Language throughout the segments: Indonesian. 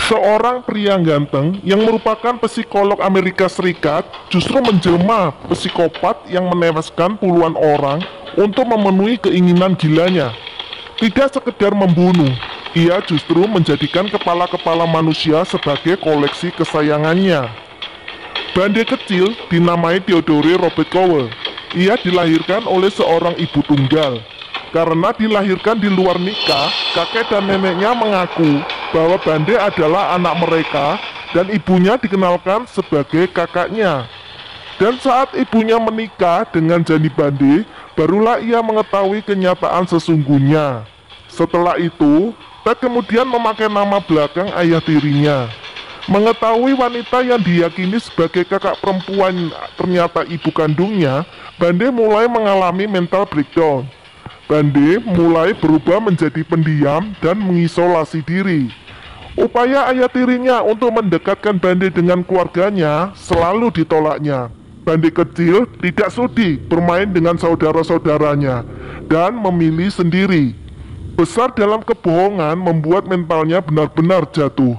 Seorang pria ganteng yang merupakan psikolog Amerika Serikat justru menjelma psikopat yang menewaskan puluhan orang untuk memenuhi keinginan gilanya. Tidak sekedar membunuh, ia justru menjadikan kepala-kepala manusia sebagai koleksi kesayangannya. Bande kecil dinamai Theodore Robert Cowell. Ia dilahirkan oleh seorang ibu tunggal. Karena dilahirkan di luar nikah, kakek dan neneknya mengaku bahwa Bande adalah anak mereka dan ibunya dikenalkan sebagai kakaknya. Dan saat ibunya menikah dengan Jani Bande, barulah ia mengetahui kenyataan sesungguhnya. Setelah itu, Ted kemudian memakai nama belakang ayah tirinya. Mengetahui wanita yang diyakini sebagai kakak perempuan ternyata ibu kandungnya, Bande mulai mengalami mental breakdown. Bande mulai berubah menjadi pendiam dan mengisolasi diri. Upaya ayah tirinya untuk mendekatkan Bande dengan keluarganya selalu ditolaknya. Bande kecil tidak sudi bermain dengan saudara-saudaranya dan memilih sendiri. Besar dalam kebohongan membuat mentalnya benar-benar jatuh.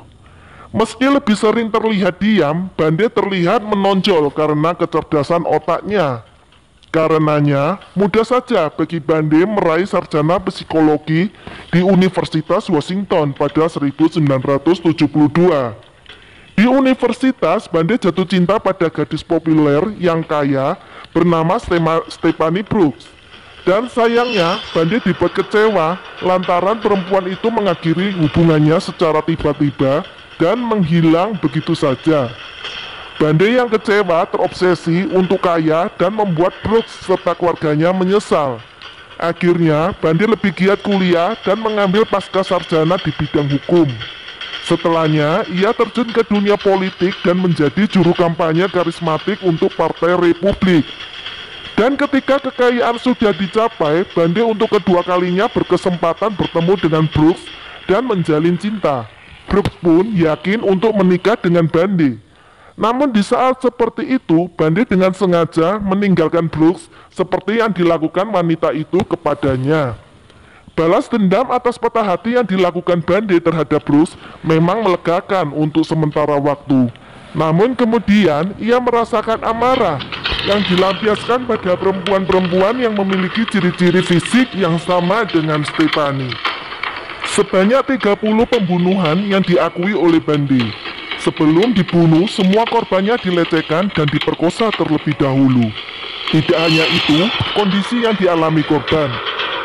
Meski lebih sering terlihat diam, Bande terlihat menonjol karena kecerdasan otaknya. Karenanya, mudah saja bagi Bande meraih sarjana psikologi di Universitas Washington pada 1972. Di universitas, Bande jatuh cinta pada gadis populer yang kaya bernama Stephanie Brooks. Dan sayangnya, Bande dibuat kecewa lantaran perempuan itu mengakhiri hubungannya secara tiba-tiba dan menghilang begitu saja. Bande yang kecewa terobsesi untuk kaya dan membuat Brooks serta keluarganya menyesal. Akhirnya, Bande lebih giat kuliah dan mengambil pasca sarjana di bidang hukum. Setelahnya, ia terjun ke dunia politik dan menjadi juru kampanye karismatik untuk Partai Republik. Dan ketika kekayaan sudah dicapai, Bande untuk kedua kalinya berkesempatan bertemu dengan Brooks dan menjalin cinta. Brooks pun yakin untuk menikah dengan Bande. Namun di saat seperti itu, Bande dengan sengaja meninggalkan Brooks seperti yang dilakukan wanita itu kepadanya. Balas dendam atas patah hati yang dilakukan Bande terhadap Brooks memang melegakan untuk sementara waktu. Namun kemudian ia merasakan amarah yang dilampiaskan pada perempuan-perempuan yang memiliki ciri-ciri fisik yang sama dengan Stephanie. Sebanyak 30 pembunuhan yang diakui oleh Bande. Sebelum dibunuh, semua korbannya dilecehkan dan diperkosa terlebih dahulu. Tidak hanya itu, kondisi yang dialami korban.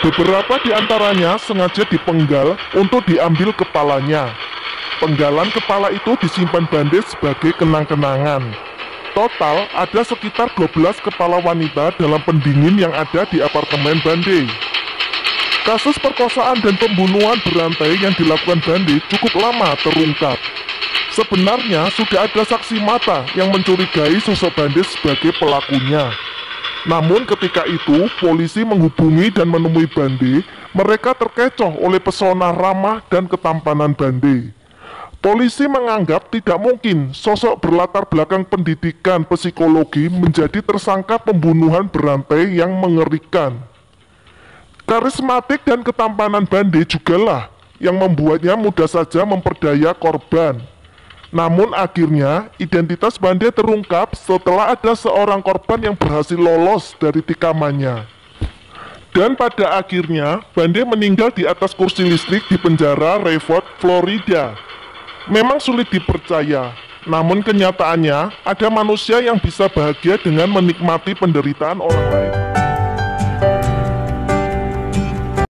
Beberapa di antaranya sengaja dipenggal untuk diambil kepalanya. Penggalan kepala itu disimpan Bande sebagai kenang-kenangan. Total, ada sekitar 12 kepala wanita dalam pendingin yang ada di apartemen Bande. Kasus perkosaan dan pembunuhan berantai yang dilakukan Bande cukup lama terungkap. Sebenarnya sudah ada saksi mata yang mencurigai sosok Bande sebagai pelakunya. Namun ketika itu polisi menghubungi dan menemui Bande, mereka terkecoh oleh pesona ramah dan ketampanan Bande. Polisi menganggap tidak mungkin sosok berlatar belakang pendidikan psikologi menjadi tersangka pembunuhan berantai yang mengerikan. Karismatik dan ketampanan Bande jugalah yang membuatnya mudah saja memperdaya korban. Namun akhirnya identitas Bande terungkap setelah ada seorang korban yang berhasil lolos dari tikamannya. Dan pada akhirnya Bande meninggal di atas kursi listrik di penjara Rayford, Florida. Memang sulit dipercaya, namun kenyataannya ada manusia yang bisa bahagia dengan menikmati penderitaan orang lain.